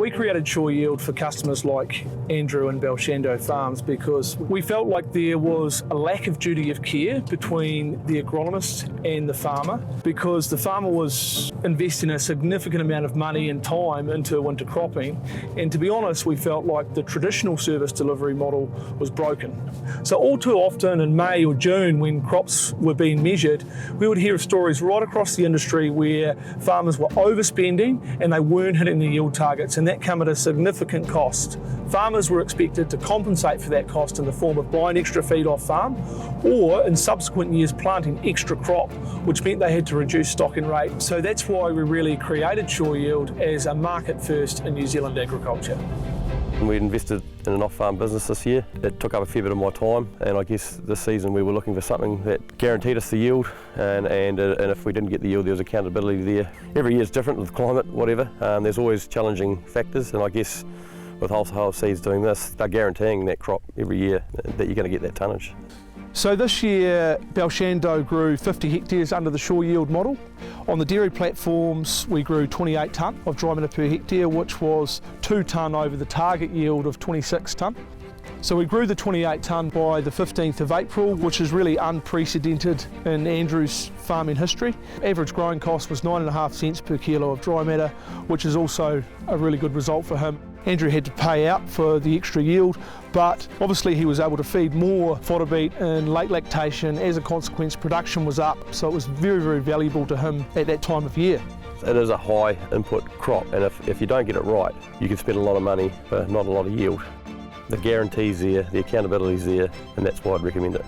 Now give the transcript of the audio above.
We created Sure Yield for customers like Andrew and Balshando farms because we felt like there was a lack of duty of care between the agronomist and the farmer, because the farmer was investing a significant amount of money and time into winter cropping, and to be honest, we felt like the traditional service delivery model was broken. So all too often in May or June, when crops were being measured, we would hear of stories right across the industry where farmers were overspending and they weren't hitting the yield targets, and that came at a significant cost. Farmers were expected to compensate for that cost in the form of buying extra feed off farm, or in subsequent years planting extra crop, which meant they had to reduce stocking rate. So that's why we really created Sure Yield as a market first in New Zealand agriculture. We invested in an off-farm business this year. It took up a fair bit of my time, and I guess this season we were looking for something that guaranteed us the yield, and if we didn't get the yield, there was accountability there. Every year is different with climate, whatever. There's always challenging factors, and I guess with Wholesale Seeds doing this, they're guaranteeing that crop every year that you're going to get that tonnage. So this year, Balshando grew 50 hectares under the Sure Yield model. On the dairy platforms, we grew 28 tonne of dry matter per hectare, which was 2 tonne over the target yield of 26 tonne. So we grew the 28 tonne by the 15th of April, which is really unprecedented in Andrew's farming history. Average growing cost was 9.5 cents per kilo of dry matter, which is also a really good result for him. Andrew had to pay out for the extra yield, but obviously he was able to feed more fodder beet in late lactation. As a consequence, production was up, so it was very, very valuable to him at that time of year. It is a high input crop, and if you don't get it right, you can spend a lot of money for not a lot of yield. The guarantee's there, the accountability's there, and that's why I'd recommend it.